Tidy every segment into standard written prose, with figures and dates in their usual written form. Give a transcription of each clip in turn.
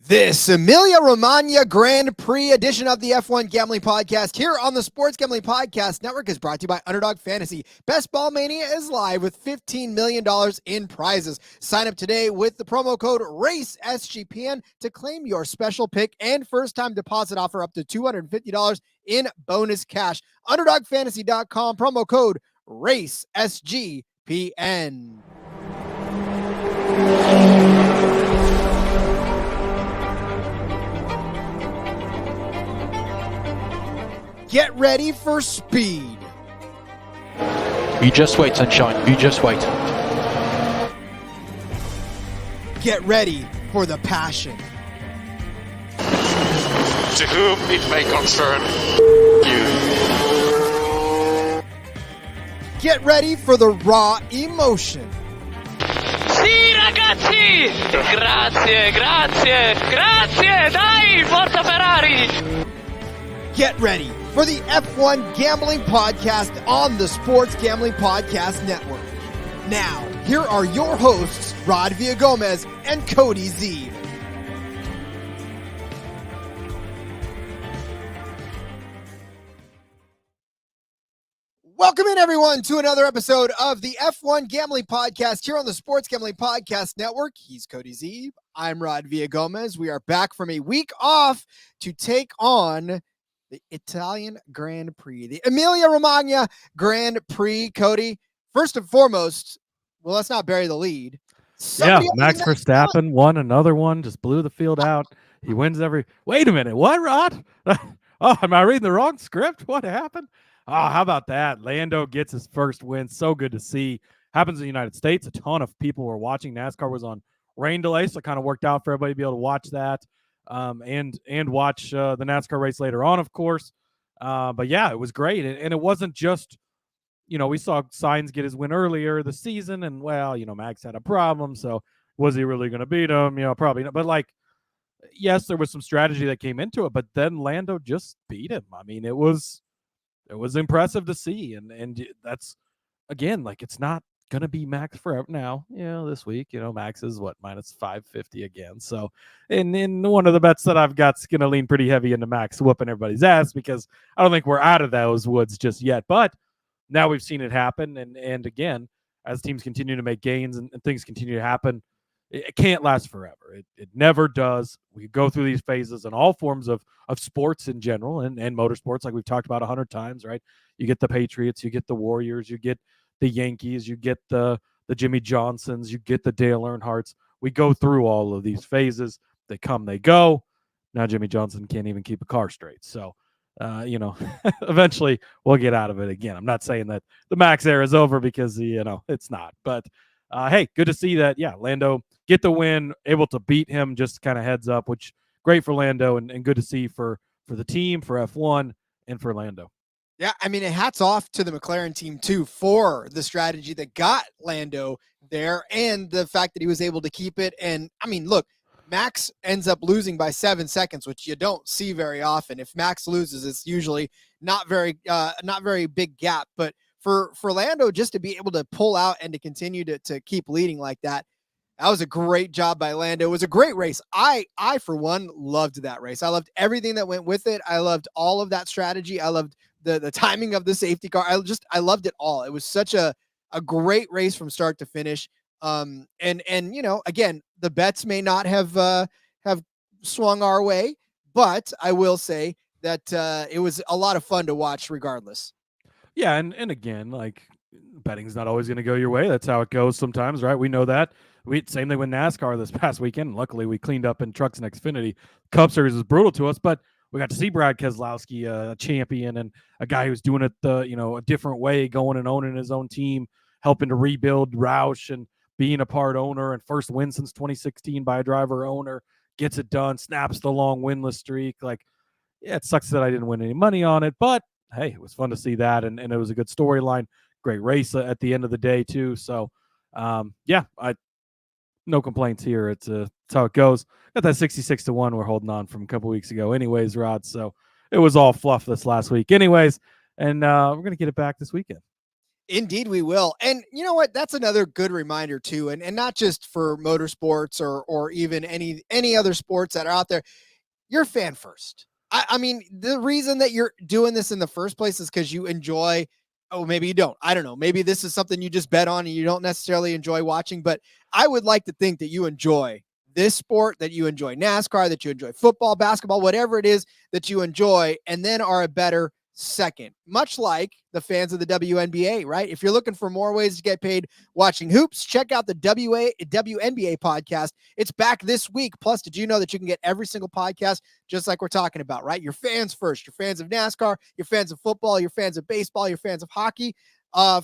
This Emilia-Romagna Grand Prix edition of the F1 Gambling Podcast here on the Sports Gambling Podcast Network is brought to you by Underdog Fantasy. Best Ball Mania is live with $15 million in prizes. Sign up today with the promo code RACESGPN to claim your special pick and first-time deposit offer up to $250 in bonus cash. UnderdogFantasy.com, promo code RACESGPN. Get ready for speed. You just wait, sunshine. You just wait. Get ready for the passion. To whom it may concern you. Get ready for the raw emotion. Sì, ragazzi! Grazie, grazie, grazie! Dai, forza Ferrari! Get ready for the F1 Gambling Podcast on the Sports Gambling Podcast Network. Now, here are your hosts, Rod Villagomez and Cody Zeeb. Welcome in, everyone, to another episode of the F1 Gambling Podcast here on the Sports Gambling Podcast Network. He's Cody Zeeb. I'm Rod Villagomez. We are back from a week off to take on the Italian Grand Prix, the Emilia-Romagna Grand Prix. Cody, first and foremost, well, let's not bury the lead. Max Verstappen won another one, just blew the field out. He wins every. Wait a minute, what, Rod? Oh, am I reading the wrong script? What happened? Oh, how about that? Lando gets his first win. So good to see. Happens in the United States. A ton of people were watching. NASCAR was on rain delay, so it kind of worked out for everybody to be able to watch that. And watch the NASCAR race later on, of course. But yeah, it was great. And it wasn't just, we saw Sainz get his win earlier this season, and Max had a problem. So was he really going to beat him? Probably not. But yes, there was some strategy that came into it, but then Lando just beat him. I mean, it was impressive to see. And that's, again, it's not going to be Max forever now. This week, Max is minus 550 again. So, and one of the bets that I've got's going to lean pretty heavy into Max whooping everybody's ass, because I don't think we're out of those woods just yet. But now we've seen it happen. And again, as teams continue to make gains and things continue to happen, it can't last forever. It never does. We go through these phases in all forms of sports in general and motorsports, like we've talked about 100 times, right? You get the Patriots, you get the Warriors, you get the Yankees, you get the Jimmy Johnsons, you get the Dale Earnhardts. We go through all of these phases. They come, they go. Now Jimmy Johnson can't even keep a car straight. So, eventually we'll get out of it again. I'm not saying that the Max era is over, because, it's not. But, hey, good to see that, Lando get the win, able to beat him, just kind of heads up, which great for Lando and good to see for the team, for F1, and for Lando. Yeah, I mean, hats off to the McLaren team, too, for the strategy that got Lando there and the fact that he was able to keep it. And, I mean, look, Max ends up losing by 7 seconds, which you don't see very often. If Max loses, it's usually not very big gap. But for Lando just to be able to pull out and to continue to keep leading like that, that was a great job by Lando. It was a great race. I for one, loved that race. I loved everything that went with it. I loved all of that strategy. I loved the timing of the safety car. I loved it all. It was such a great race from start to finish. And again, the bets may not have swung our way, but I will say that it was a lot of fun to watch regardless. Yeah, and again, betting's not always going to go your way. That's how it goes sometimes, right? We know that. Same thing with NASCAR this past weekend. Luckily, we cleaned up in Trucks and Xfinity. Cup Series was brutal to us, but we got to see Brad Keselowski, a champion, and a guy who's doing it a different way, going and owning his own team, helping to rebuild Roush and being a part owner, and first win since 2016 by a driver owner, gets it done, snaps the long winless streak. It sucks that I didn't win any money on it, but hey, it was fun to see that, and it was a good storyline. Great race at the end of the day too. So, no complaints here. It's how it goes. Got that 66-1 we're holding on from a couple weeks ago anyways, Rod. So it was all fluff this last week anyways. And we're going to get it back this weekend. Indeed, we will. And you know what? That's another good reminder too. And not just for motorsports or even any other sports that are out there. You're fan first. I mean, the reason that you're doing this in the first place is because you enjoy. Oh, maybe you don't. I don't know. Maybe this is something you just bet on and you don't necessarily enjoy watching. But I would like to think that you enjoy this sport, that you enjoy NASCAR, that you enjoy football, basketball, whatever it is that you enjoy, and then are a better second. Much like the fans of the WNBA, right? If you're looking for more ways to get paid watching hoops, check out the WNBA podcast. It's back this week. Plus, did you know that you can get every single podcast just like we're talking about, right? You're fans first. You're fans of NASCAR. You're fans of football. You're fans of baseball. You're fans of hockey.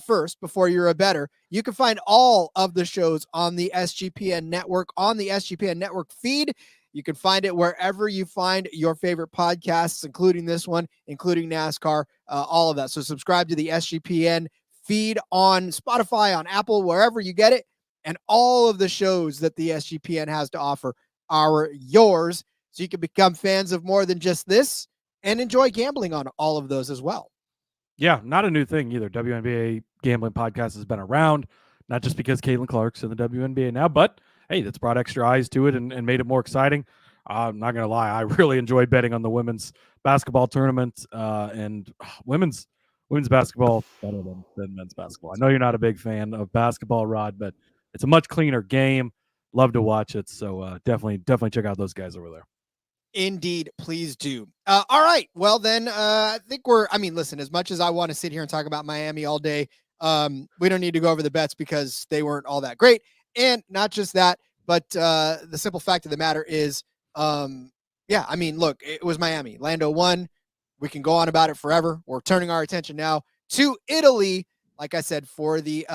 First, before you're a better. You can find all of the shows on the SGPN network, on the SGPN network feed. You can find it wherever you find your favorite podcasts, including this one, including NASCAR, all of that. So subscribe to the SGPN feed on Spotify, on Apple, wherever you get it. And all of the shows that the SGPN has to offer are yours. So you can become fans of more than just this and enjoy gambling on all of those as well. Yeah, not a new thing either. WNBA gambling podcast has been around, not just because Caitlin Clark's in the WNBA now, but hey, that's brought extra eyes to it and made it more exciting. I'm not going to lie. I really enjoyed betting on the women's basketball tournament and women's basketball better than men's basketball. I know you're not a big fan of basketball, Rod, but it's a much cleaner game. Love to watch it. So definitely check out those guys over there. Indeed, please do. All right. Well, then I think listen, as much as I want to sit here and talk about Miami all day, we don't need to go over the bets because they weren't all that great. And not just that, but the simple fact of the matter is, look, it was Miami. Lando won. We can go on about it forever. We're turning our attention now to Italy, like I said, for the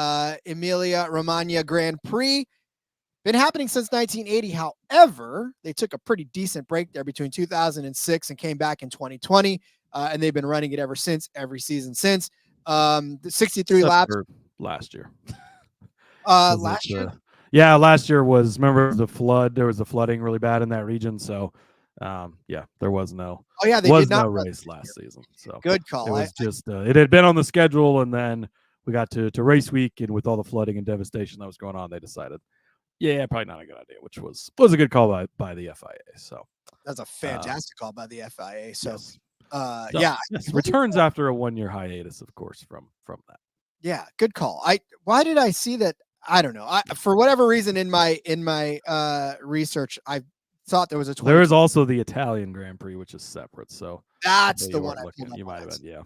Emilia-Romagna Grand Prix. Been happening since 1980. However, they took a pretty decent break there between 2006 and came back in 2020. And they've been running it ever since, every season since. The 63 laps. Last year. Last year? Yeah, last year was, remember the flood? There was the flooding really bad in that region. So, there was no. Oh, yeah, they was no race last season. So good call. It was it had been on the schedule, and then we got to race week, and with all the flooding and devastation that was going on, they decided, yeah, probably not a good idea, which was a good call by the FIA. So that's a fantastic call by the FIA. So, yes, returns after a 1-year hiatus, of course, from that. Yeah, good call. Why did I see that? I don't know. For whatever reason in my research, I thought there was a 20. There is also the Italian Grand Prix, which is separate. So that's the one you might have been. Yeah.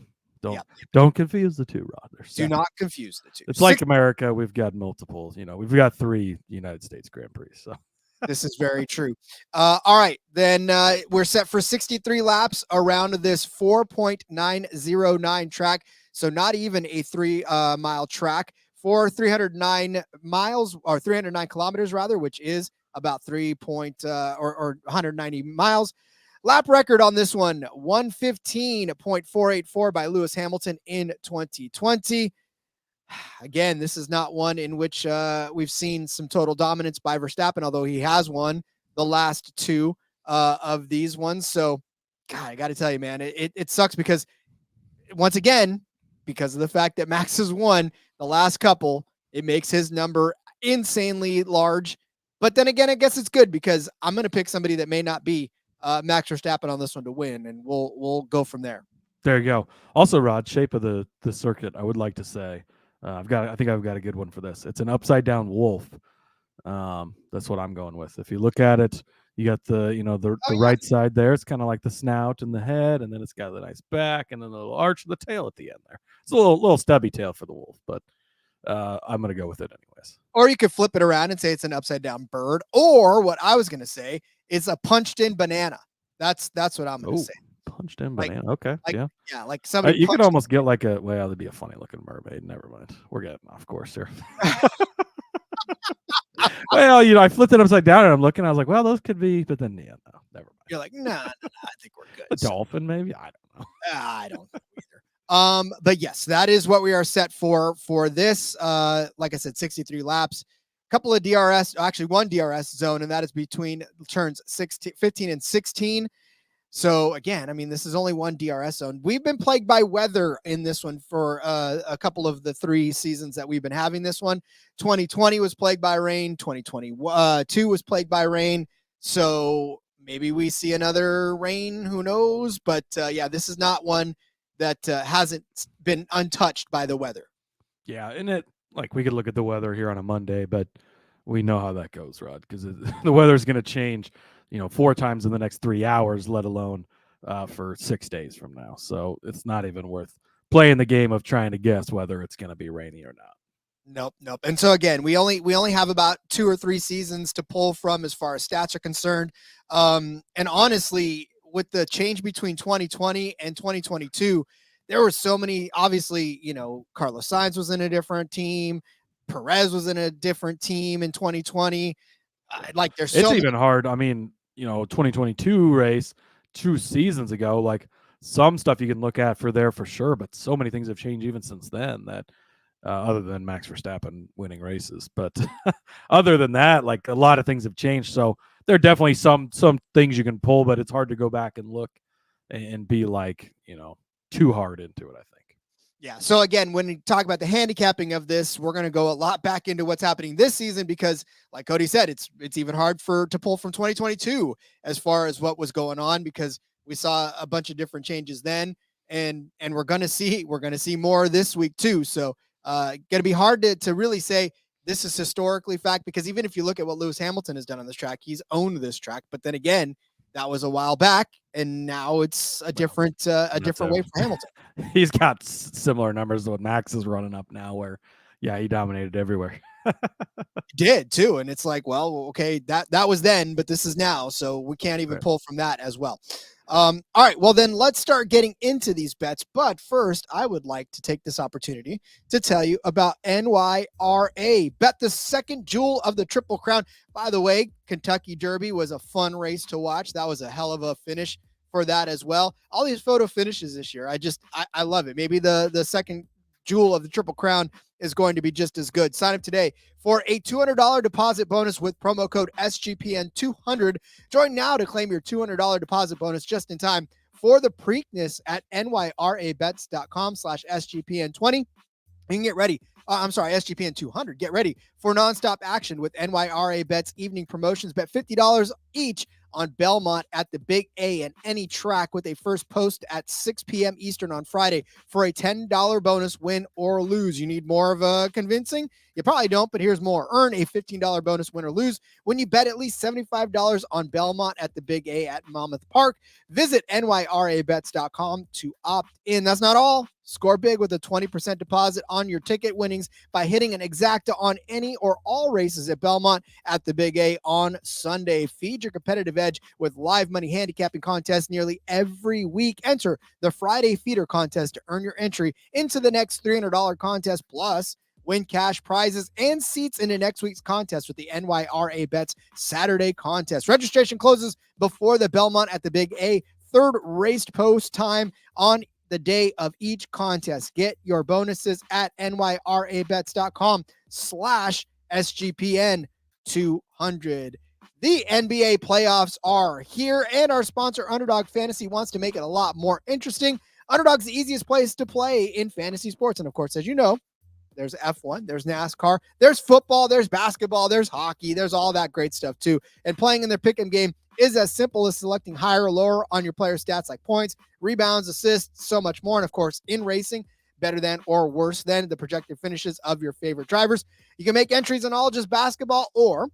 Don't confuse the two, Rod. Do not confuse the two. It's like America. We've got multiple. We've got 3 United States Grand Prix. So this is very true. All right, then we're set for 63 laps around this 4.909 track. So not even a 3-mile track for 309 miles or 309 kilometers rather, which is about 190 miles. Lap record on this one, 115.484 by Lewis Hamilton in 2020. Again, this is not one in which we've seen some total dominance by Verstappen, although he has won the last 2 of these ones. So, God, I got to tell you, man, it sucks because, once again, because of the fact that Max has won the last couple, it makes his number insanely large. But then again, I guess it's good because I'm going to pick somebody that may not be Max Verstappen on this one to win, and we'll go from there. There you go. Also, Rod, shape of the circuit, I would like to say, I think I've got a good one for this. It's an upside down wolf. That's what I'm going with. If you look at it, you got the right side there. It's kind of like the snout and the head, and then it's got the nice back, and then the little arch of the tail at the end there. It's a little stubby tail for the wolf, but I'm going to go with it anyways. Or you could flip it around and say it's an upside down bird. Or what I was going to say is a punched in banana. That's what I'm going to say. Punched in banana. Okay. Yeah, like somebody. You could almost get like that'd be a funny looking mermaid. Never mind. We're getting off course here. Well, I flipped it upside down and I'm looking. I was like, well, those could be, but then no, never mind. You're like, nah, I think we're good. A dolphin, maybe. I don't know. I don't know either. But yes, that is what we are set for this. Like I said, 63 laps, couple of DRS, actually one DRS zone, and that is between turns 15 and 16. So again, I mean, this is only one DRS zone. We've been plagued by weather in this one for a couple of the 3 seasons that we've been having this one. 2020 was plagued by rain. 2022 was plagued by rain. So maybe we see another rain. Who knows? But yeah, this is not one that hasn't been untouched by the weather. Yeah, and we could look at the weather here on a Monday, but we know how that goes, Rod, because the weather's going to change, 4 times in the next 3 hours, let alone for 6 days from now. So it's not even worth playing the game of trying to guess whether it's going to be rainy or not. Nope. And so again, we only have about 2 or 3 seasons to pull from as far as stats are concerned. And honestly, with the change between 2020 and 2022, there were so many. Obviously, Carlos Sainz was in a different team. Perez was in a different team in 2020. There's so it's even hard. I mean, 2022 race 2 seasons ago, like some stuff you can look at for sure, but so many things have changed even since then that other than Max Verstappen winning races. But other than that, like a lot of things have changed. So there are definitely some things you can pull, but it's hard to go back and look and be like, too hard into it, I think. Yeah. So again, when we talk about the handicapping of this, we're going to go a lot back into what's happening this season because, like Cody said, it's even hard to pull from 2022 as far as what was going on because we saw a bunch of different changes then, and we're going to see more this week too. So going to be hard to really say this is historically fact because even if you look at what Lewis Hamilton has done on this track, he's owned this track, but then again, that was a while back, and now it's a different way for Hamilton. He's got similar numbers to what Max is running up now, where he dominated everywhere. He did too, and it's like, well, okay, that was then, but this is now, so we can't even pull from that as well. All right, well then let's start getting into these bets. But first, I would like to take this opportunity to tell you about NYRA. Bet the second jewel of the Triple Crown. By the way, Kentucky Derby was a fun race to watch. That was a hell of a finish for that as well. All these photo finishes this year, I love it. Maybe the second jewel of the Triple Crown is going to be just as good. Sign up today for a $200 deposit bonus with promo code SGPN200. Join now to claim your $200 deposit bonus just in time for the Preakness at nyrabets.com/SGPN20. You can get ready. SGPN200. Get ready for nonstop action with NYRA Bets evening promotions. Bet $50 each on Belmont at the Big A and any track with a first post at 6 p.m. Eastern on Friday for a $10 bonus, win or lose. You need more of a convincing? You probably don't, but here's more. Earn a $15 bonus, win or lose, when you bet at least $75 on Belmont at the Big A at Monmouth Park. Visit nyrabets.com to opt in. That's not all. Score big with a 20% deposit on your ticket winnings by hitting an exacta on any or all races at Belmont at the Big A on Sunday. Feed your competitive edge with live money handicapping contests nearly every week. Enter the Friday Feeder contest to earn your entry into the next $300 contest, plus win cash prizes and seats into next week's contest with the NYRA Bets Saturday contest. Registration closes before the Belmont at the Big A third race post time on the day of each contest. Get your bonuses at nyrabets.com/SGPN200. The NBA playoffs are here, and our sponsor, Underdog Fantasy, wants to make it a lot more interesting. Underdog's the easiest place to play in fantasy sports. And of course, as you know, there's F1, there's NASCAR, there's football, there's basketball, there's hockey, there's all that great stuff too. And playing in their pick'em game is as simple as selecting higher or lower on your player stats like points, rebounds, assists, so much more. And of course, in racing, better than or worse than the projected finishes of your favorite drivers. You can make entries on all just basketball or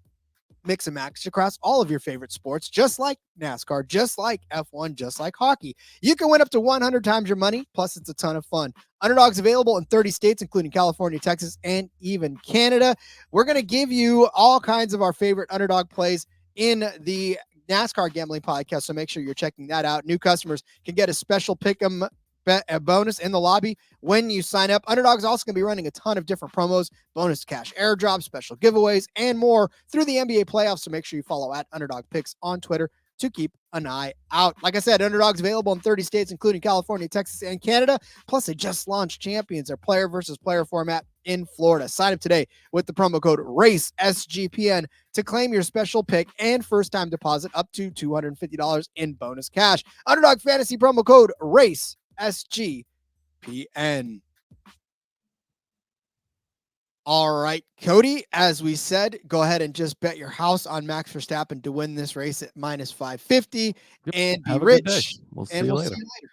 mix and match across all of your favorite sports, just like NASCAR, just like F1, just like hockey. You can win up to 100 times your money, plus it's a ton of fun. Underdog's available in 30 states, including California, Texas, and even Canada. We're going to give you all kinds of our favorite underdog plays in the NASCAR Gambling Podcast, so make sure you're checking that out. New customers can get a special pick'em a bonus in the lobby when you sign up. Underdog's also going to be running a ton of different promos, bonus cash airdrops, special giveaways, and more through the NBA playoffs. So make sure you follow at Underdog Picks on Twitter to keep an eye out. Like I said, Underdog's available in 30 states, including California, Texas, and Canada. Plus, they just launched Champions, their player versus player format in Florida. Sign up today with the promo code RACESGPN to claim your special pick and first-time deposit up to $250 in bonus cash. Underdog Fantasy promo code RACESGPN. All right, Cody, as we said, go ahead and just bet your house on Max Verstappen to win this race at minus 550 and be Have a good day. rich. We'll see And you we'll later. see you later.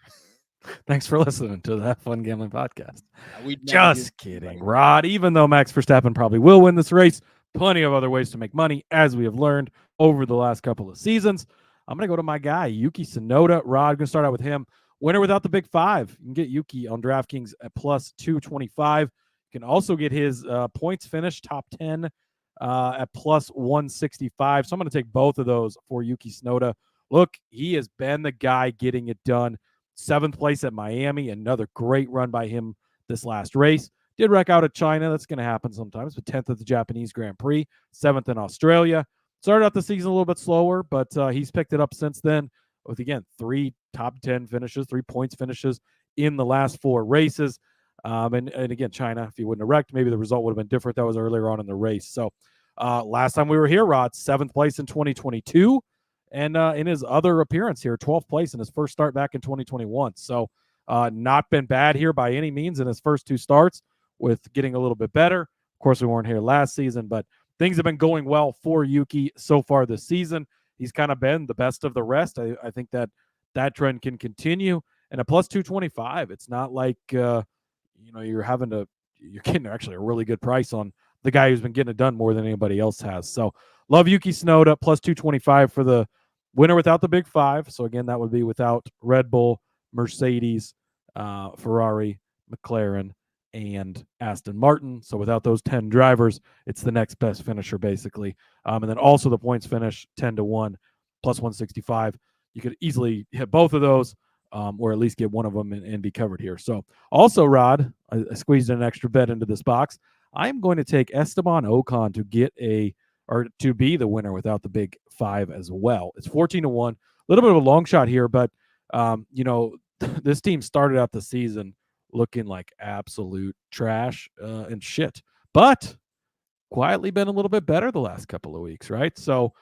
Thanks for listening to that Fun Gambling Podcast. We'd never do Just this to kidding, anybody. Rod. Even though Max Verstappen probably will win this race, plenty of other ways to make money, as we have learned over the last couple of seasons. I'm going to go to my guy, Yuki Tsunoda. Rod, going to start out with him. Winner without the big five. You can get Yuki on DraftKings at plus 225. You can also get his points finish, top 10, at plus 165. So I'm going to take both of those for Yuki Tsunoda. Look, he has been the guy getting it done. 7th place at Miami, another great run by him this last race. Did wreck out at China. That's going to happen sometimes, but 10th at the Japanese Grand Prix, 7th in Australia. Started out the season a little bit slower, but he's picked it up since then with, again, 3 top 10 finishes, 3 points finishes in the last 4 races. And again, China, if he wouldn't have wrecked, maybe the result would have been different. That was earlier on in the race. So last time we were here, Rod, 7th place in 2022. And in his other appearance here, 12th place in his first start back in 2021. So not been bad here by any means in his first 2 starts, with getting a little bit better. Of course, we weren't here last season, but things have been going well for Yuki so far this season. He's kind of been the best of the rest. I think that trend can continue. And a plus 225, it's not like you're getting actually a really good price on the guy who's been getting it done more than anybody else has. So love Yuki Tsunoda, plus 225 for the winner without the big 5. So again, that would be without Red Bull, Mercedes, Ferrari, McLaren, and Aston Martin. So without those 10 drivers, it's the next best finisher, basically. And then also the points finish, 10-1, plus 165. You could easily hit both of those, or at least get one of them and be covered here. So also, Rod, I squeezed an extra bet into this box. I am going to take Esteban Ocon to be the winner without the big 5 as well. It's 14-1, a little bit of a long shot here, but this team started out the season looking like absolute trash and shit, but quietly been a little bit better the last couple of weeks, right? So,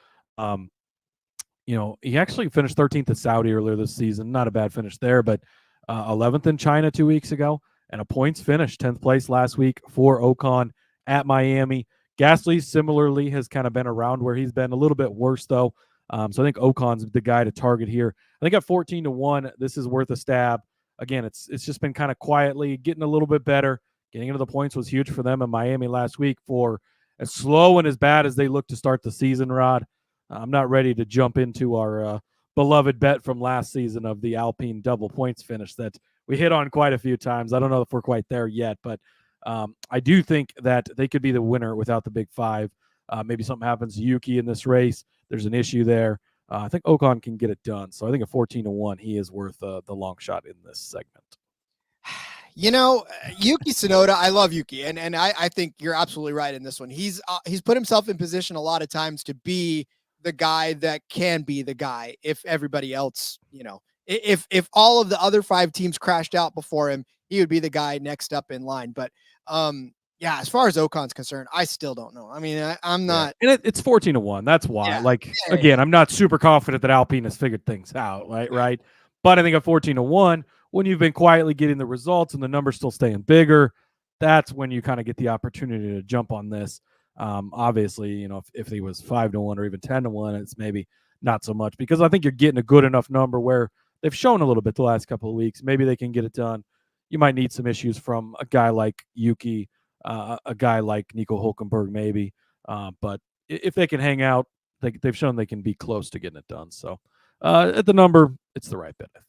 he actually finished 13th at Saudi earlier this season. Not a bad finish there, but 11th in China 2 weeks ago, and a points finish, 10th place last week for Ocon at Miami. Gasly similarly has kind of been around where he's been, a little bit worse though. So I think Ocon's the guy to target here. I think at 14-1, this is worth a stab. Again, it's just been kind of quietly getting a little bit better. Getting into the points was huge for them in Miami last week. For as slow and as bad as they look to start the season, Rod, I'm not ready to jump into our beloved bet from last season of the Alpine double points finish that we hit on quite a few times. I don't know if we're quite there yet, but I do think that they could be the winner without the big 5. Maybe something happens to Yuki in this race. There's an issue there. I think Ocon can get it done. So I think at 14-1, he is worth the long shot in this segment. Yuki Tsunoda, I love Yuki, and I think you're absolutely right in this one. He's put himself in position a lot of times to be the guy that can be the guy if everybody else, if all of the other 5 teams crashed out before him, he would be the guy next up in line. But as far as Ocon's concerned, I still don't know. I mean, I'm not. And it's 14-1. That's why. Again, I'm not super confident that Alpine has figured things out, right? But I think at 14-1, when you've been quietly getting the results and the numbers still staying bigger, that's when you kind of get the opportunity to jump on this. Obviously, if he was 5-1 or even 10-1, it's maybe not so much, because I think you're getting a good enough number where they've shown a little bit the last couple of weeks. Maybe they can get it done. You might need some issues from a guy like Yuki, a guy like Nico Hülkenberg, maybe. But if they can hang out, they've shown they can be close to getting it done. So at the number, it's the right bet, I think.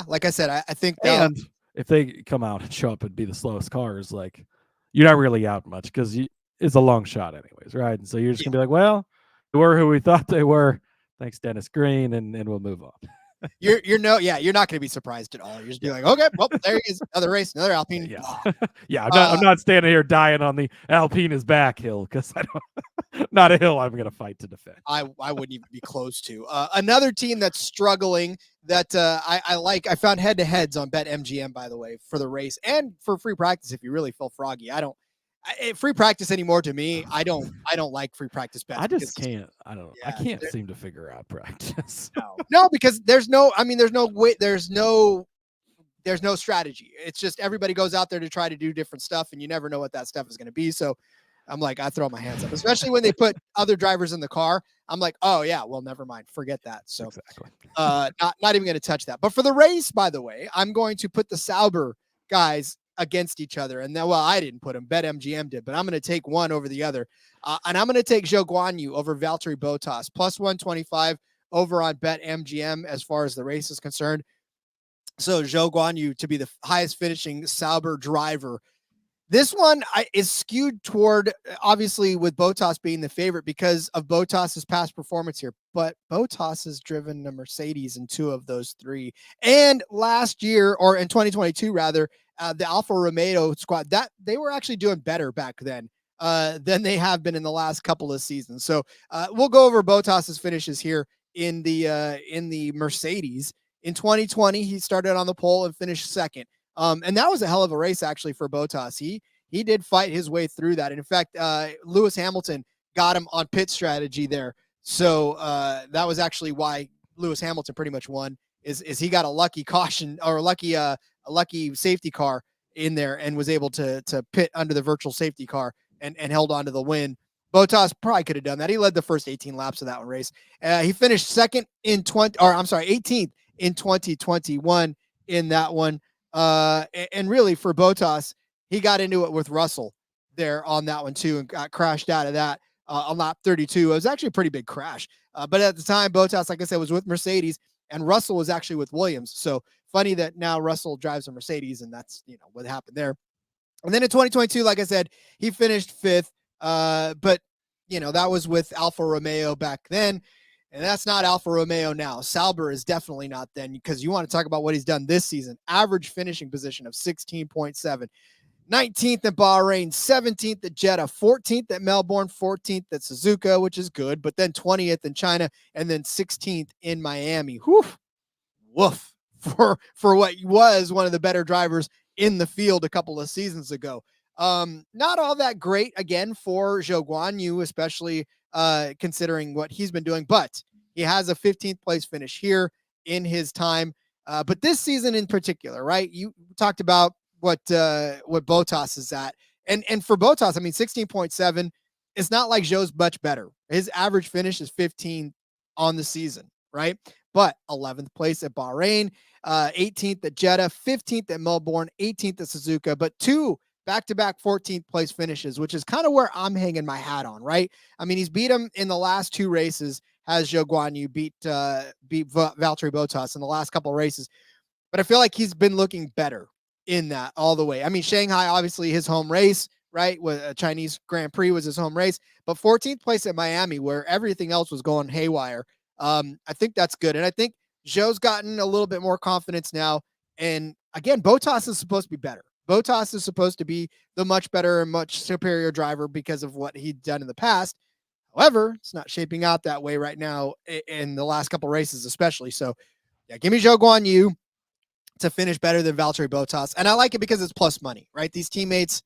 Like I said, I think and if they come out and show up and be the slowest cars, like, you're not really out much, because it's a long shot anyways, right? And so you're just gonna be like, well, they were who we thought they were. Thanks, Dennis Green, and we'll move on. you're not going to be surprised at all. You're just be like, okay, well, there he is, another race, another Alpine. Yeah, yeah. I'm not standing here dying on the Alpine is back hill because I don't. Not a hill I'm going to fight to defend. I wouldn't even be close to. Another team that's struggling that I like. I found head-to-heads on BetMGM, by the way, for the race and for free practice. If you really feel froggy, free practice anymore to me. I don't like free practice bets. I just can't. I don't know. Yeah, I can't seem to figure out practice. No, because there's no way. There's no strategy. It's just everybody goes out there to try to do different stuff, and you never know what that stuff is going to be. So I'm like, I throw my hands up, especially when they put other drivers in the car. I'm like, oh yeah, well, never mind, forget that. So exactly. not even going to touch that. But for the race, by the way, I'm going to put the Sauber guys against each other. And then, well, I didn't put them, BetMGM did, but I'm going to take one over the other. And I'm going to take Zhou Guanyu over Valtteri Bottas, plus 125 over on BetMGM as far as the race is concerned. So Zhou Guanyu to be the highest finishing Sauber driver. This one is skewed toward, obviously, with Bottas being the favorite because of Bottas's past performance here. But Bottas has driven a Mercedes in 2 of those 3. And last year, or in 2022, rather, the Alfa Romeo squad, that they were actually doing better back then than they have been in the last couple of seasons. So we'll go over Bottas's finishes here in the Mercedes. In 2020, he started on the pole and finished second. And that was a hell of a race, actually, for Bottas. He did fight his way through that. And in fact, Lewis Hamilton got him on pit strategy there. So that was actually why Lewis Hamilton pretty much won, is he got a lucky caution or a lucky safety car in there and was able to pit under the virtual safety car and held on to the win. Bottas probably could have done that. He led the first 18 laps of that one race. He finished 18th in 2021 in that one. And really for Bottas, he got into it with Russell there on that one too and got crashed out of that on lap 32. It was actually a pretty big crash. But at the time, Bottas, like I said, was with Mercedes and Russell was actually with Williams. So funny that now Russell drives a Mercedes and that's, what happened there. And then in 2022, like I said, he finished 5th. But that was with Alfa Romeo back then. And that's not Alfa Romeo now. Sauber is definitely not then, because you want to talk about what he's done this season. Average finishing position of 16.7. 19th at Bahrain, 17th at Jeddah, 14th at Melbourne, 14th at Suzuka, which is good, but then 20th in China, and then 16th in Miami. Woof. For what was one of the better drivers in the field a couple of seasons ago. Not all that great, again, for Zhou Guanyu, especially considering what he's been doing, but he has a 15th place finish here in his time. But this season in particular, right? You talked about what Bottas is at. And for Bottas, 16.7, it's not like Zhou's much better. His average finish is 15 on the season, right? But 11th place at Bahrain, 18th at Jeddah, 15th at Melbourne, 18th at Suzuka, but 2 back-to-back 14th place finishes, which is kind of where I'm hanging my hat on, right? He's beat him in the last 2 races, has Zhou Guanyu beat Valtteri Bottas in the last couple of races. But I feel like he's been looking better in that all the way. Shanghai, obviously his home race, right? With a Chinese Grand Prix was his home race, but 14th place at Miami where everything else was going haywire. I think that's good. And I think Zhou's gotten a little bit more confidence now. And again, Bottas is supposed to be better. Bottas is supposed to be the much better and much superior driver because of what he'd done in the past. However, it's not shaping out that way right now in the last couple races, especially. So, yeah, give me Zhou Guanyu to finish better than Valtteri Bottas. And I like it because it's plus money, right? These teammates,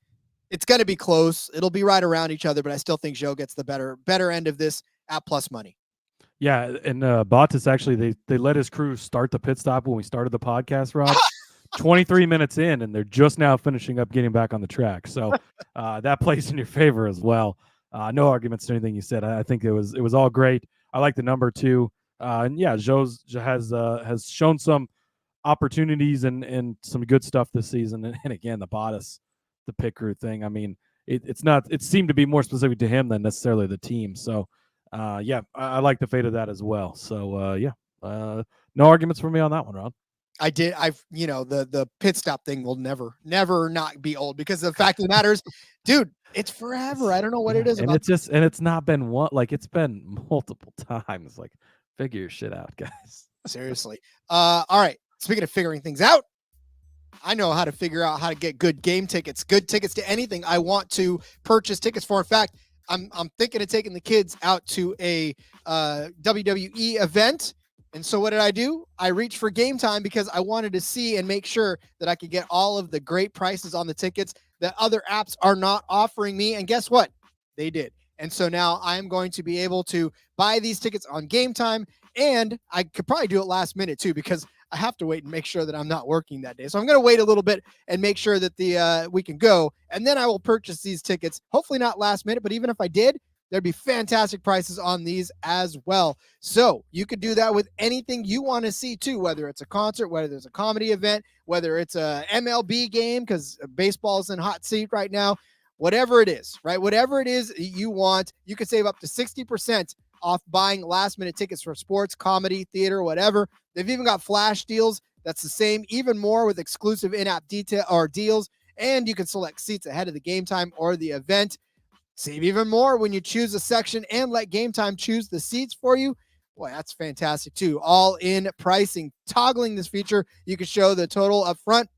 it's going to be close. It'll be right around each other, but I still think Zhou gets the better end of this at plus money. Yeah, and Bottas, actually, they let his crew start the pit stop when we started the podcast, Rob. 23 minutes in, and they're just now finishing up getting back on the track. So that plays in your favor as well. No arguments to anything you said. I think it was all great. I like the number 2. And yeah, Zhou has shown some opportunities and some good stuff this season. And again, the Bottas, the pit crew thing. It seemed to be more specific to him than necessarily the team. So yeah, I like the fate of that as well. So no arguments for me on that one, Rob. The pit stop thing will never not be old, because the fact of the matter is, dude, it's forever. I don't know what it is. And it's not been one, like it's been multiple times. Like, figure your shit out, guys. Seriously. All right. Speaking of figuring things out, I know how to figure out how to get good game tickets, good tickets to anything I want to purchase tickets for. In fact, I'm thinking of taking the kids out to a WWE event. And so what did I do? I reached for Game Time because I wanted to see and make sure that I could get all of the great prices on the tickets that other apps are not offering me. And guess what? They did. And so now I'm going to be able to buy these tickets on Game Time. And I could probably do it last minute too, because I have to wait and make sure that I'm not working that day. So I'm going to wait a little bit and make sure that we can go. And then I will purchase these tickets. Hopefully not last minute, but even if I did, there'd be fantastic prices on these as well. So you could do that with anything you want to see too, whether it's a concert, whether there's a comedy event, whether it's a MLB game, because baseball's in hot seat right now, whatever it is, right? Whatever it is you want, you could save up to 60% off buying last minute tickets for sports, comedy, theater, whatever. They've even got flash deals. That's the same, even more with exclusive in-app detail or deals. And you can select seats ahead of the game time or the event. Save even more when you choose a section and let Game Time choose the seats for you. Boy, that's fantastic too. All in pricing. Toggling this feature, you can show the total up front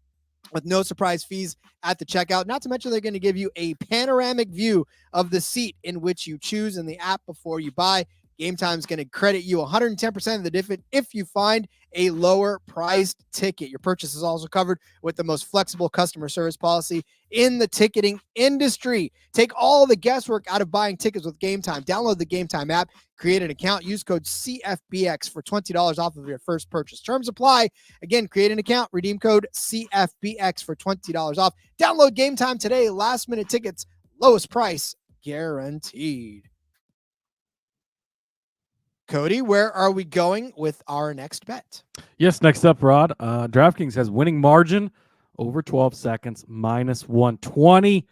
with no surprise fees at the checkout. Not to mention they're going to give you a panoramic view of the seat in which you choose in the app before you buy. Game Time is going to credit you 110% of the difference if you find a lower priced ticket. Your purchase is also covered with the most flexible customer service policy in the ticketing industry. Take all the guesswork out of buying tickets with Game Time. Download the Game Time app, create an account, use code CFBX for $20 off of your first purchase. Terms apply. Again, create an account, redeem code CFBX for $20 off. Download Game Time today. Last minute tickets, lowest price guaranteed. Cody, where are we going with our next bet? Yes, next up, Rod. DraftKings has winning margin over 12 seconds, minus 120.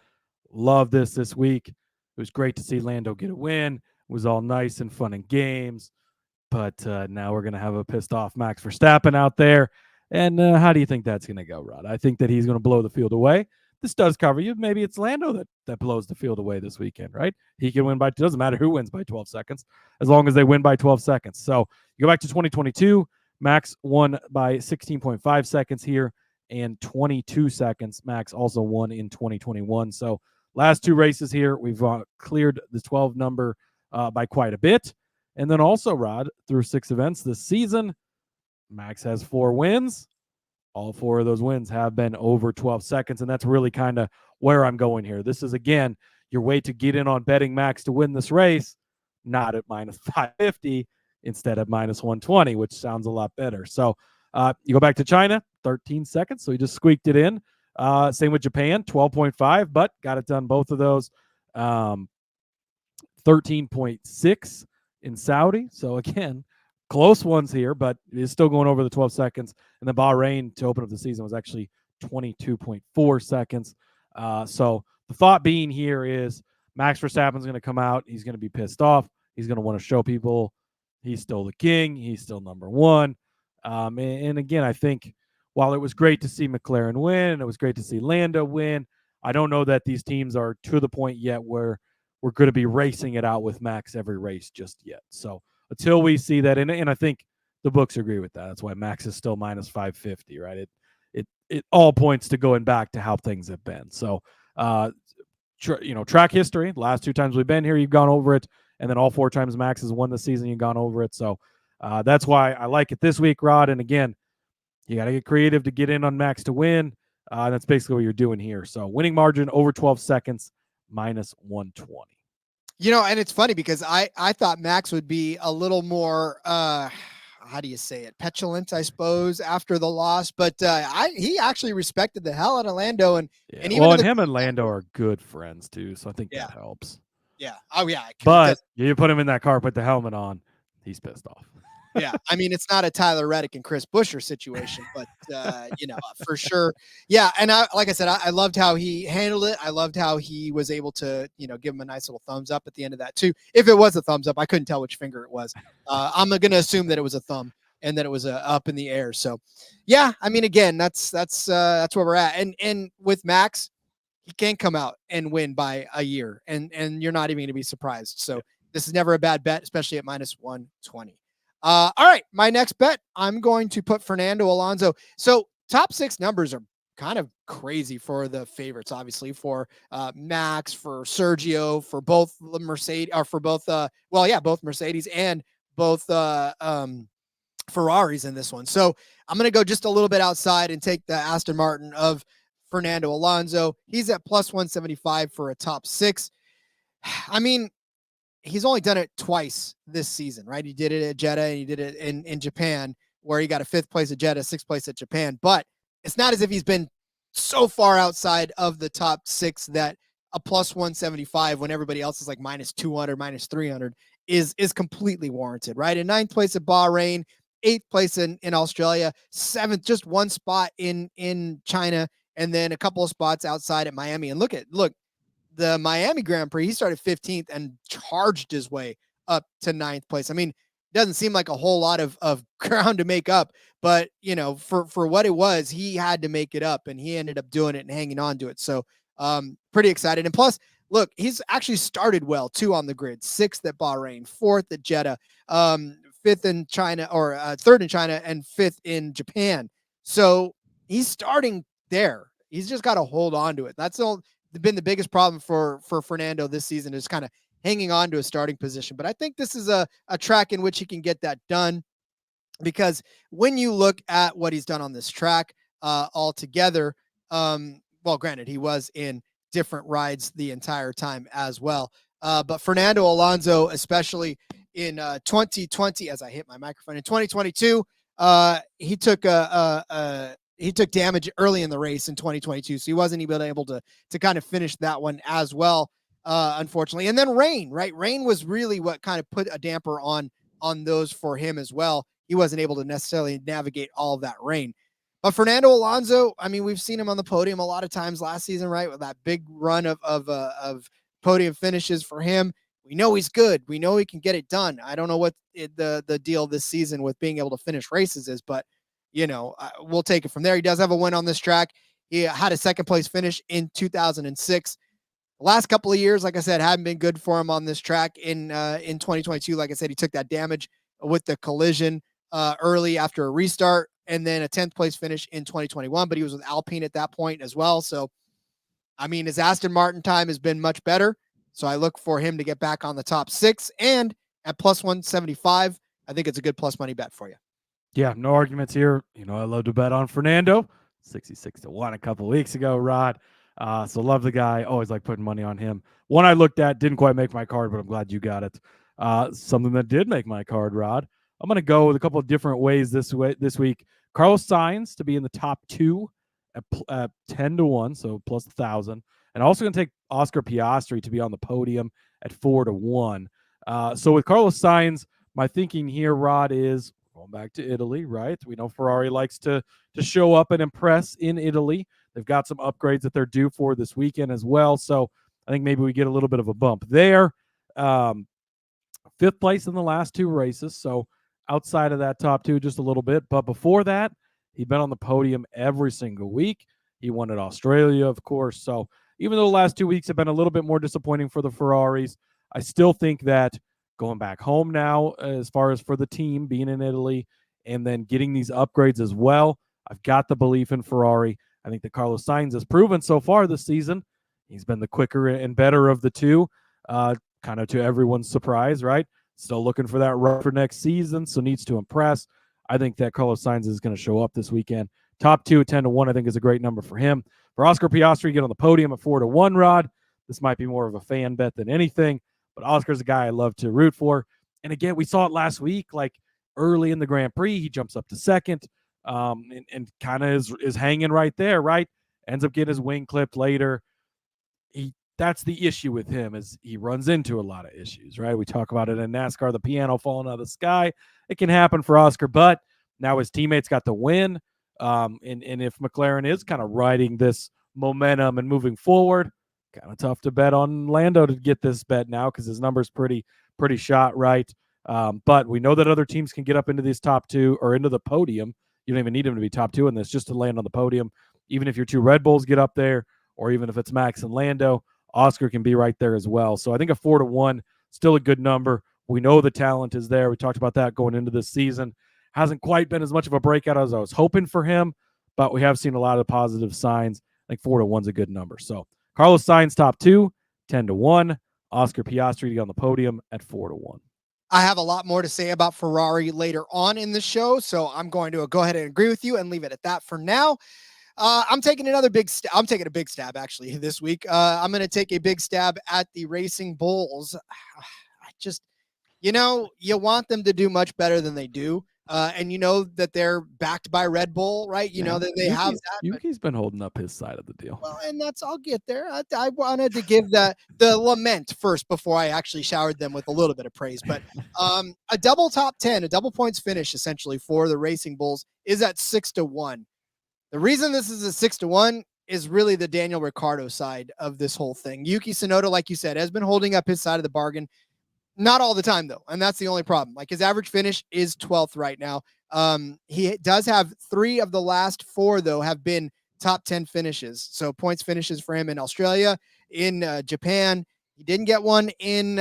Love this week. It was great to see Lando get a win. It was all nice and fun and games. But now we're going to have a pissed off Max Verstappen out there. And how do you think that's going to go, Rod? I think that he's going to blow the field away. This does cover you. Maybe it's Lando that blows the field away this weekend, right? He can win by, doesn't matter who wins by 12 seconds, as long as they win by 12 seconds. So you go back to 2022, Max won by 16.5 seconds here and 22 seconds. Max also won in 2021. So last two races here, we've cleared the 12 number by quite a bit. And then also, Rod, through 6 events this season, Max has 4 wins. All 4 of those wins have been over 12 seconds, and that's really kind of where I'm going here. This is, again, your way to get in on betting Max to win this race, not at minus 550 instead of minus 120, which sounds a lot better. So you go back to China, 13 seconds, so he just squeaked it in. Same with Japan, 12.5, but got it done both of those. 13.6 in Saudi. So, again, close ones here, but it's still going over the 12 seconds. And then Bahrain to open up the season was actually 22.4 seconds. So the thought being here is Max Verstappen's going to come out. He's going to be pissed off. He's going to want to show people he's still the king. He's still number one. And again, I think while it was great to see McLaren win, and it was great to see Lando win, I don't know that these teams are to the point yet where we're going to be racing it out with Max every race just yet. So until we see that, and I think the books agree with that. That's why Max is still minus 550, right? It all points to going back to how things have been. So, track history, last 2 times we've been here, you've gone over it. And then all 4 times Max has won this season, you've gone over it. So that's why I like it this week, Rod. And again, you got to get creative to get in on Max to win. That's basically what you're doing here. So winning margin over 12 seconds, minus 120. And it's funny because I thought Max would be a little more, how do you say it, petulant, I suppose, after the loss. But he actually respected the hell out of Lando. And even him and Lando are good friends, too. So I think that helps. Yeah. Oh, yeah. But you put him in that car, put the helmet on, he's pissed off. Yeah. I mean, it's not a Tyler Reddick and Chris Buescher situation, but, for sure. Yeah. And like I said, I loved how he handled it. I loved how he was able to, give him a nice little thumbs up at the end of that, too. If it was a thumbs up, I couldn't tell which finger it was. I'm going to assume that it was a thumb and that it was up in the air. So, yeah, I mean, again, that's where we're at. And with Max, he can come out and win by a year, and you're not even going to be surprised. So this is never a bad bet, especially at minus 120. All right, my next bet, I'm going to put Fernando Alonso. So top 6 numbers are kind of crazy for the favorites, obviously for Max, for Sergio, for both the Mercedes, or for both, both Mercedes and both Ferraris in this one. So I'm going to go just a little bit outside and take the Aston Martin of Fernando Alonso. He's at plus 175 for a top 6. I mean, he's only done it twice this season, right? He did it at Jeddah and he did it in Japan, where he got a 5th place at Jeddah, 6th place at Japan. But it's not as if he's been so far outside of the top 6 that a plus 175 when everybody else is like minus 200, minus 300 is completely warranted, right? In 9th place at Bahrain, 8th place in Australia, 7th, just one spot in China, and then a couple of spots outside at Miami. And look, the Miami Grand Prix, he started 15th and charged his way up to 9th place. I mean, it doesn't seem like a whole lot of ground to make up, but for what it was, he had to make it up, and he ended up doing it and hanging on to it. So pretty excited. And plus, look, he's actually started well too on the grid. 6th at Bahrain, 4th at Jeddah, 5th in China, or 3rd in China, and 5th in Japan. So he's starting there. He's just got to hold on to it. That's all been the biggest problem for Fernando this season, is kind of hanging on to a starting position. But I think this is a track in which he can get that done, because when you look at what he's done on this track altogether, well, granted, he was in different rides the entire time as well. But Fernando Alonso, especially in 2020, as I hit my microphone, in 2022, he took he took damage early in the race in 2022, so he wasn't even able to kind of finish that one as well, unfortunately. And then rain, right? Rain was really what kind of put a damper on those for him as well. He wasn't able to necessarily navigate all of that rain. But Fernando Alonso, I mean, we've seen him on the podium a lot of times last season, right? With that big run of podium finishes for him. We know he's good. We know he can get it done. I don't know what the deal this season with being able to finish races is, but we'll take it from there. He does have a win on this track. He had a 2nd place finish in 2006. The last couple of years, like I said, haven't been good for him on this track. In 2022, like I said, he took that damage with the collision early after a restart, and then a 10th place finish in 2021, but he was with Alpine at that point as well. So, I mean, his Aston Martin time has been much better. So I look for him to get back on the top 6, and at plus 175, I think it's a good plus money bet for you. Yeah, no arguments here. I love to bet on Fernando. 66-1 a couple weeks ago, Rod. So love the guy. Always like putting money on him. One I looked at, didn't quite make my card, but I'm glad you got it. Something that did make my card, Rod. I'm going to go with a couple of different ways this week. Carlos Sainz to be in the top 2 at 10-1, so plus 1,000. And also going to take Oscar Piastri to be on the podium at 4-1. So with Carlos Sainz, my thinking here, Rod, is going back to Italy, right? We know Ferrari likes to show up and impress in Italy. They've got some upgrades that they're due for this weekend as well. So I think maybe we get a little bit of a bump there. 5th place in the last 2 races. So outside of that top 2 just a little bit. But before that, he'd been on the podium every single week. He won at Australia, of course. So even though the last 2 weeks have been a little bit more disappointing for the Ferraris, I still think that going back home now, as far as for the team being in Italy and then getting these upgrades as well, I've got the belief in Ferrari. I think that Carlos Sainz has proven so far this season. He's been the quicker and better of the two, kind of to everyone's surprise, right? Still looking for that run for next season, so needs to impress. I think that Carlos Sainz is going to show up this weekend. Top 2 at 10-1, I think, is a great number for him. For Oscar Piastri, get on the podium at 4-1, Rod. This might be more of a fan bet than anything, but Oscar's a guy I love to root for. And again, we saw it last week, like early in the Grand Prix, he jumps up to 2nd and kind of is hanging right there, right? Ends up getting his wing clipped later. That's the issue with him, is he runs into a lot of issues, right? We talk about it in NASCAR, the piano falling out of the sky. It can happen for Oscar, but now his teammates got the win. And if McLaren is kind of riding this momentum and moving forward, kind of tough to bet on Lando to get this bet now because his number's pretty shot, right? But we know that other teams can get up into these top 2 or into the podium. You don't even need him to be top 2 in this, just to land on the podium. Even if your 2 Red Bulls get up there, or even if it's Max and Lando, Oscar can be right there as well. So I think a 4-1, still a good number. We know the talent is there. We talked about that going into this season. Hasn't quite been as much of a breakout as I was hoping for him, but we have seen a lot of positive signs. I think 4-1's a good number. So Carlos Sainz top 2, 10-1. Oscar Piastri on the podium at 4-1. I have a lot more to say about Ferrari later on in the show, so I'm going to go ahead and agree with you and leave it at that for now. I'm taking another I'm taking a big stab actually this week. I'm going to take a big stab at the Racing Bulls. I just, you want them to do much better than they do. And you know that they're backed by Red Bull, right? You know that they have that. Yuki's been holding up his side of the deal. Well, and I'll get there. I wanted to give the lament first before I actually showered them with a little bit of praise. But a double top 10, a double points finish essentially for the Racing Bulls is at 6-1. The reason this is a 6-1 is really the Daniel Ricciardo side of this whole thing. Yuki Tsunoda, like you said, has been holding up his side of the bargain. Not all the time, though, and that's the only problem. Like, his average finish is 12th right now. He does have 3 of the last 4, though, have been top 10 finishes. So points finishes for him in Australia, in Japan. He didn't get one in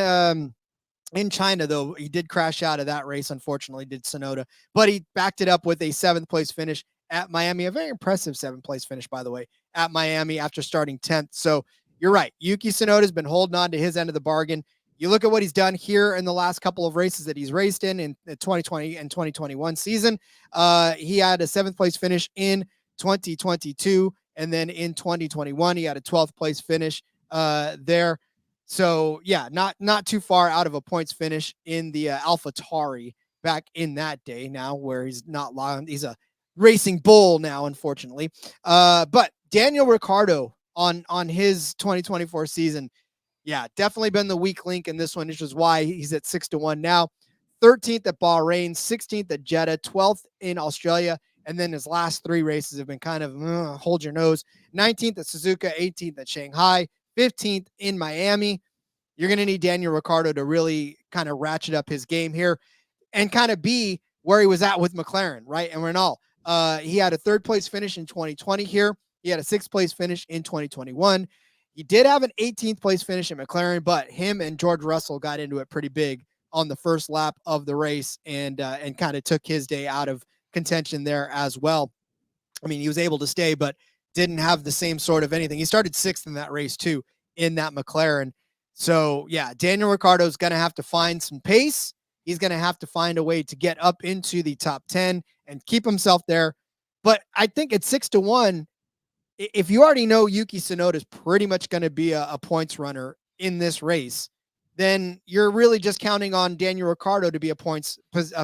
China, though. He did crash out of that race, unfortunately, did Tsunoda. But he backed it up with a 7th place finish at Miami. A very impressive 7th place finish, by the way, at Miami after starting 10th. So you're right. Yuki Tsunoda has been holding on to his end of the bargain. You look at what he's done here in the last couple of races that he's raced in the 2020 and 2021 season. He had a 7th place finish in 2022. And then in 2021, he had a 12th place finish there. So yeah, not too far out of a points finish in the AlphaTauri back in that day now, where he's not long. He's a Racing Bull now, unfortunately. But Daniel Ricciardo on his 2024 season, yeah, definitely been the weak link in this one, which is why he's at 6-1 now. 13th at Bahrain, 16th at Jeddah, 12th in Australia, and then his last 3 races have been kind of hold your nose. 19th at Suzuka, 18th at Shanghai, 15th in Miami. You're going to need Daniel Ricciardo to really kind of ratchet up his game here and kind of be where he was at with McLaren, right? And Renault. He had a 3rd place finish in 2020 here. He had a 6th place finish in 2021. He did have an 18th place finish at McLaren, but him and George Russell got into it pretty big on the first lap of the race and kind of took his day out of contention there as well. I mean, he was able to stay, but didn't have the same sort of anything. He started 6th in that race too, in that McLaren. So yeah, Daniel Ricciardo is going to have to find some pace. He's going to have to find a way to get up into the top 10 and keep himself there. But I think at 6-1, if you already know Yuki Tsunoda is pretty much going to be a points runner in this race, then you're really just counting on Daniel Ricciardo to be a points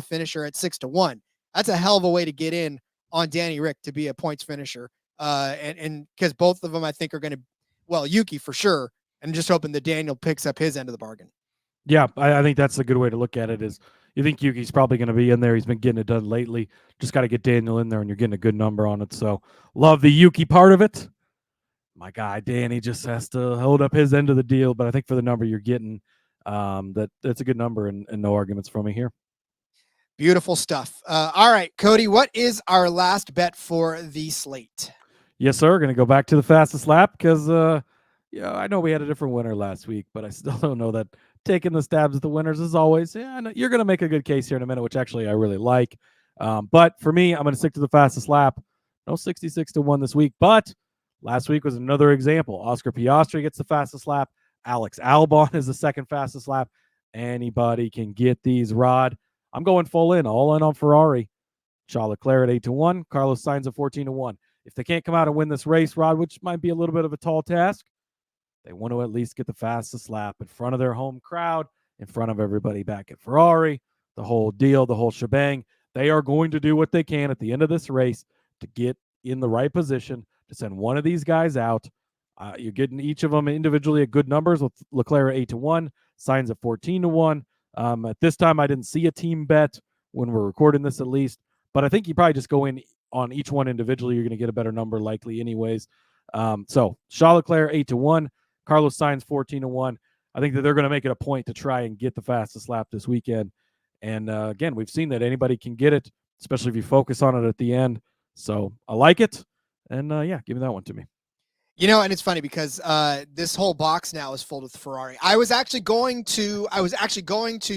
finisher at 6-1. That's a hell of a way to get in on Danny Rick to be a points finisher. And because both of them, I think, are going to, well, Yuki for sure, and just hoping that Daniel picks up his end of the bargain. Yeah, I think that's a good way to look at it. Is you think Yuki's probably going to be in there. He's been getting it done lately. Just got to get Daniel in there, and you're getting a good number on it. So love the Yuki part of it. My guy Danny just has to hold up his end of the deal. But I think for the number you're getting, that's a good number, and no arguments from me here. Beautiful stuff. All right, Cody, what is our last bet for the slate? Yes, sir. Going to go back to the fastest lap because, I know we had a different winner last week, but I still don't know that taking the stabs at the winners as always. Yeah, you're going to make a good case here in a minute, which actually I really like. But for me, I'm going to stick to the fastest lap. No 66-1 this week, but last week was another example. Oscar Piastri gets the fastest lap. Alex Albon is the second fastest lap. Anybody can get these, Rod. I'm going all in on Ferrari. Charles Leclerc at 8-1. Carlos Sainz at 14-1. If they can't come out and win this race, Rod, which might be a little bit of a tall task, they want to at least get the fastest lap in front of their home crowd, in front of everybody back at Ferrari, the whole deal, the whole shebang. They are going to do what they can at the end of this race to get in the right position to send one of these guys out. You're getting each of them individually at good numbers with Leclerc at 8-1, Sainz at 14-1. At this time, I didn't see a team bet when we're recording this at least, but I think you probably just go in on each one individually. You're going to get a better number likely anyways. So Charles Leclerc 8-1, Carlos Sainz 14-1. I think that they're going to make it a point to try and get the fastest lap this weekend. And again, we've seen that anybody can get it, especially if you focus on it at the end. So I like it. And give me that one to me. You know, and it's funny because this whole box now is full with Ferrari. I was actually going to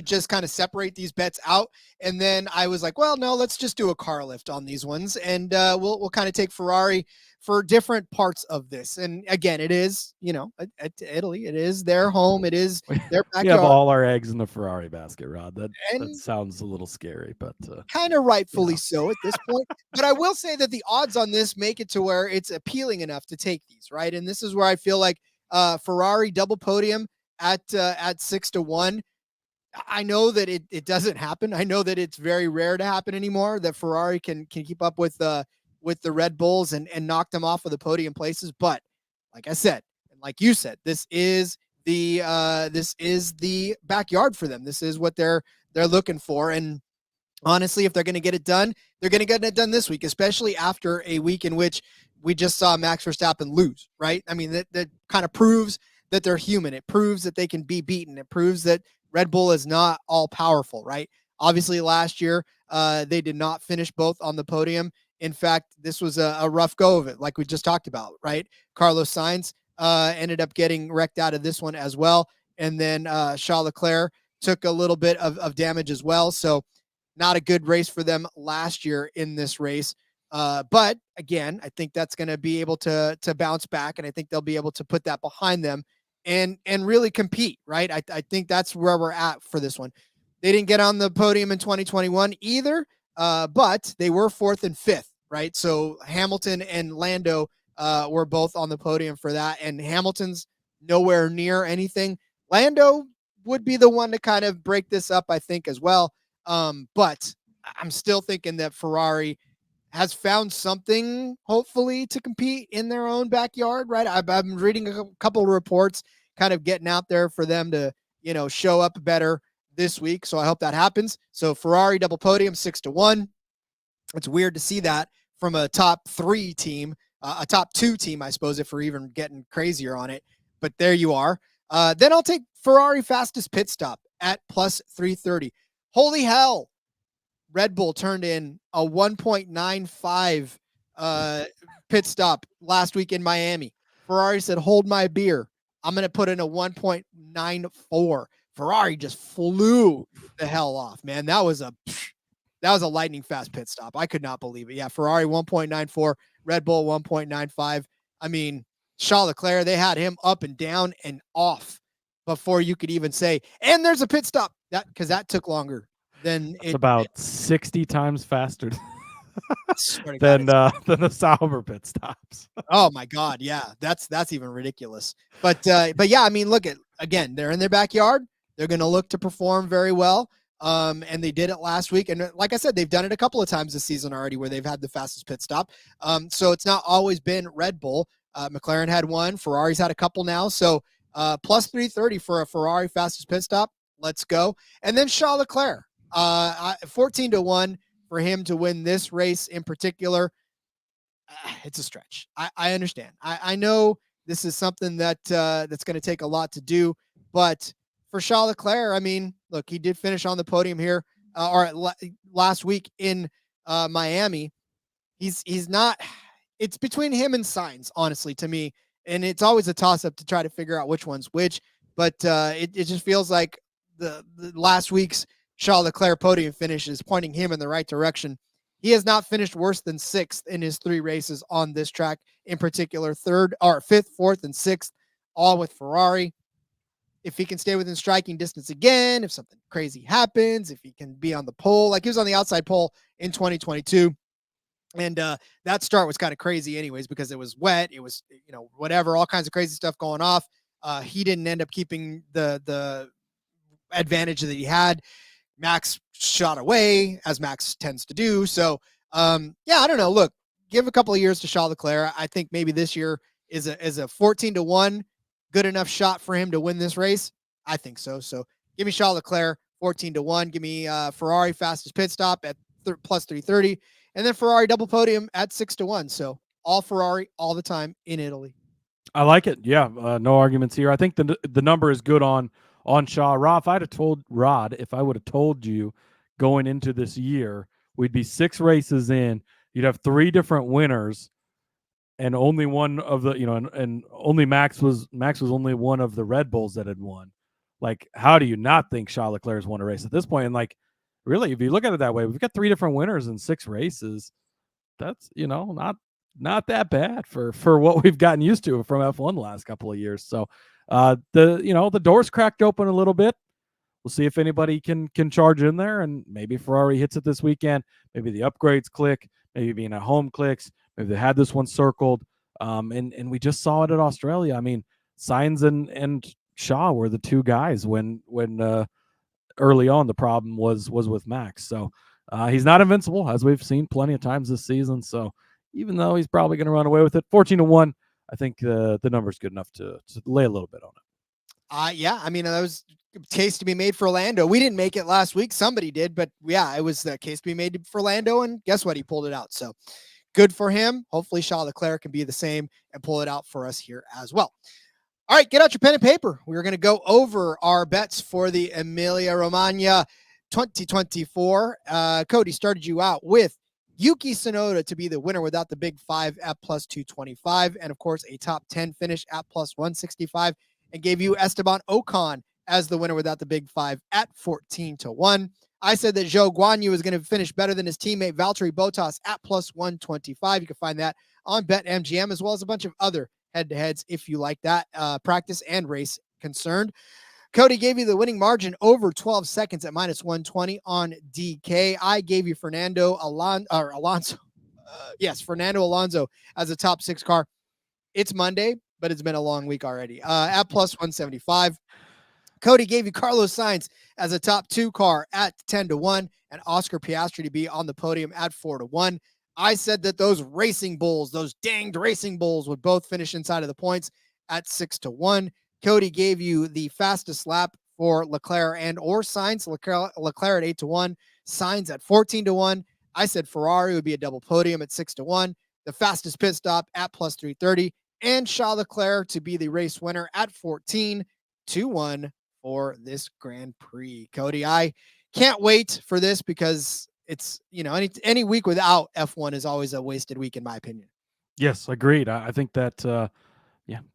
just kind of separate these bets out, and then I was like, well, no, let's just do a car lift on these ones, and we'll kind of take Ferrari for different parts of this. And again, it is, you know, at Italy, it is their home, it is their We have backyard, all our eggs in the Ferrari basket, Rod. That and sounds a little scary, but kind of rightfully yeah. so at this point. But I will say that the odds on this make it to where it's appealing enough to take these, right? And this is where I feel like Ferrari double podium at 6-1. I know that it doesn't happen. I know that it's very rare to happen anymore, that Ferrari can keep up with the Red Bulls and knock them off of the podium places. But like I said, and like you said, this is the backyard for them. This is what they're looking for. And honestly, if they're going to get it done, they're going to get it done this week, especially after a week in which we just saw Max Verstappen lose, right? I mean, that kind of proves that they're human. It proves that they can be beaten. It proves that Red Bull is not all powerful, right? Obviously, last year, they did not finish both on the podium. In fact, this was a rough go of it, like we just talked about, right? Carlos Sainz ended up getting wrecked out of this one as well. And then Charles Leclerc took a little bit of damage as well. So not a good race for them last year in this race. But again, I think that's going to be able to bounce back, and I think they'll be able to put that behind them and really compete, right? I think that's where we're at for this one. They didn't get on the podium in 2021 either, but they were 4th and 5th, right? So Hamilton and Lando were both on the podium for that, and Hamilton's nowhere near anything. Lando would be the one to kind of break this up, I think, as well. But I'm still thinking that Ferrari has found something, hopefully, to compete in their own backyard, right? I've been reading a couple of reports kind of getting out there for them to, you know, show up better this week. So I hope that happens. So Ferrari double podium, 6-1. It's weird to see that from a top 3 team, a top 2 team, I suppose, if we're even getting crazier on it. But there you are. Then I'll take Ferrari fastest pit stop at plus 330. Holy hell. Red Bull turned in a 1.95 pit stop last week in Miami. Ferrari said, hold my beer. I'm going to put in a 1.94. Ferrari just flew the hell off, man. That was a lightning fast pit stop. I could not believe it. Yeah, Ferrari 1.94, Red Bull 1.95. I mean, Charles Leclerc, they had him up and down and off before you could even say, and there's a pit stop. Because that took longer than it's about 60 times faster than the Sauber pit stops. Oh my God. Yeah. That's even ridiculous. But yeah, I mean, look at, again, they're in their backyard. They're going to look to perform very well. And they did it last week. And like I said, they've done it a couple of times this season already where they've had the fastest pit stop. So it's not always been Red Bull. McLaren had one, Ferrari's had a couple now. So plus 330 for a Ferrari fastest pit stop. Let's go. And then Charles Leclerc, 14-1 for him to win this race in particular. It's a stretch. I understand. I know this is something that that's going to take a lot to do, but for Charles Leclerc, I mean, look, he did finish on the podium here last week in Miami. He's not. It's between him and Sainz, honestly, to me, and it's always a toss up to try to figure out which one's which. But it just feels like the last week's Charles Leclerc podium finish is pointing him in the right direction. He has not finished worse than 6th in his 3 races on this track, in particular, 3rd or 5th, 4th, and 6th, all with Ferrari. If he can stay within striking distance again, if something crazy happens, if he can be on the pole, like he was on the outside pole in 2022. And that start was kind of crazy anyways, because it was wet. It was, you know, whatever, all kinds of crazy stuff going off. He didn't end up keeping the advantage that he had. Max shot away, as Max tends to do. So, yeah, I don't know. Look, give a couple of years to Charles Leclerc. I think maybe this year is a 14-1 good enough shot for him to win this race. I think so. So give me Charles Leclerc 14-1. Give me Ferrari fastest pit stop at plus 330, and then Ferrari double podium at 6-1. So all Ferrari all the time in Italy. I like it. Yeah, no arguments here. I think the number is good on Shaw. Rod, if I would have told you going into this year, we'd be 6 races in, you'd have 3 different winners, and only one of the, and only Max was only one of the Red Bulls that had won. Like, how do you not think Charles Leclerc's won a race at this point? And like, really, if you look at it that way, we've got 3 different winners in 6 races. That's, not that bad for what we've gotten used to from F1 the last couple of years. So the doors cracked open a little bit. We'll see if anybody can charge in there, and maybe Ferrari hits it this weekend. Maybe the upgrades click. Maybe being at home clicks. Maybe they had this one circled. And we just saw it at Australia. I mean, Sainz and Shaw were the 2 guys when early on the problem was with Max. So he's not invincible, as we've seen plenty of times this season. So even though he's probably going to run away with it, 14-1, I think the number's good enough to lay a little bit on it. Yeah, I mean, that was a case to be made for Lando. We didn't make it last week. Somebody did, but yeah, it was the case to be made for Lando, and guess what? He pulled it out. So good for him. Hopefully Charles Leclerc can be the same and pull it out for us here as well. All right, get out your pen and paper. We're going to go over our bets for the Emilia-Romagna 2024. Cody started you out with Yuki Tsunoda to be the winner without the big 5 at plus 225, and of course a top 10 finish at plus 165, and gave you Esteban Ocon as the winner without the big 5 at 14-1. I said that Zhou Guanyu is going to finish better than his teammate Valtteri Bottas at plus 125. You can find that on BetMGM, as well as a bunch of other head-to-heads if you like that practice and race concerned. Cody gave you the winning margin over 12 seconds at minus 120 on DK. I gave you Fernando Alonso. Fernando Alonso as a top 6 car. It's Monday, but it's been a long week already. At plus 175. Cody gave you Carlos Sainz as a top 2 car at 10-1, and Oscar Piastri to be on the podium at 4-1. I said that those racing bulls, those danged racing bulls, would both finish inside of the points at 6-1. Cody gave you the fastest lap for Leclerc and or Sainz. Leclerc at 8-1, Sainz at 14-1. I said Ferrari would be a double podium at 6-1. The fastest pit stop at plus 330, and Charles Leclerc to be the race winner at 14-1 for this Grand Prix. Cody, I can't wait for this because it's, any week without F1 is always a wasted week, in my opinion. Yes, agreed. I think that,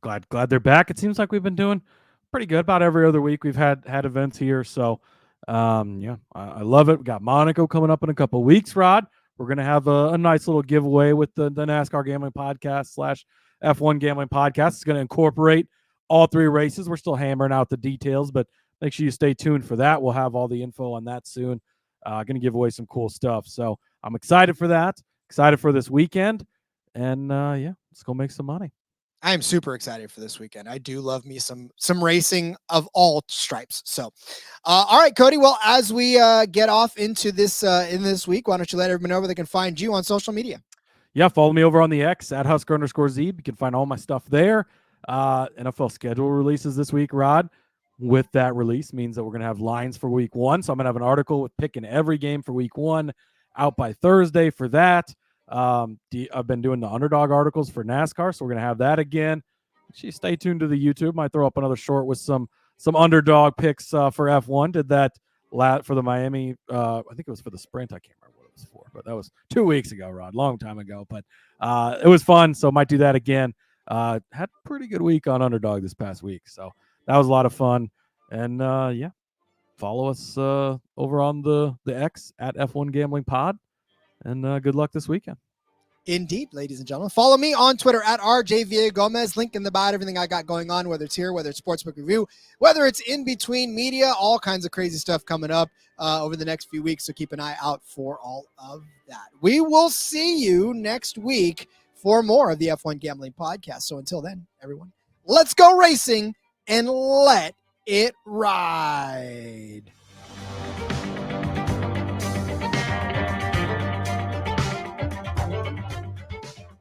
glad they're back. It seems like we've been doing pretty good about every other week. We've had events here. So, I love it. We got Monaco coming up in a couple of weeks, Rod. We're going to have a nice little giveaway with the NASCAR Gambling Podcast / F1 Gambling Podcast. It's going to incorporate all 3 races. We're still hammering out the details, but make sure you stay tuned for that. We'll have all the info on that soon. Going to give away some cool stuff. So I'm excited for that. Excited for this weekend. And let's go make some money. I am super excited for this weekend. I do love me some racing of all stripes. So, all right, Cody. Well, as we get off into this in this week, why don't you let everyone know where they can find you on social media? Yeah, follow me over on the X at Husker_Zeeb. You can find all my stuff there. NFL schedule releases this week, Rod. With that release means that we're going to have lines for week 1. So I'm going to have an article with picking every game for week 1 out by Thursday for that. I've been doing the underdog articles for NASCAR, so we're going to have that again. Actually, stay tuned to the YouTube. Might throw up another short with some underdog picks for F1. Did that for the Miami. I think it was for the sprint. I can't remember what it was for, but that was 2 weeks ago, Rod. Long time ago, but it was fun. So might do that again. Had a pretty good week on underdog this past week, so that was a lot of fun. And follow us over on the X at F1 Gambling Pod, and good luck this weekend. Indeed, ladies and gentlemen. Follow me on Twitter at RJ Villagomez. Link in the bio, everything I got going on, whether it's here, whether it's Sportsbook Review, whether it's in between media, all kinds of crazy stuff coming up over the next few weeks. So keep an eye out for all of that. We will see you next week for more of the F1 Gambling Podcast. So until then, everyone, let's go racing and let it ride.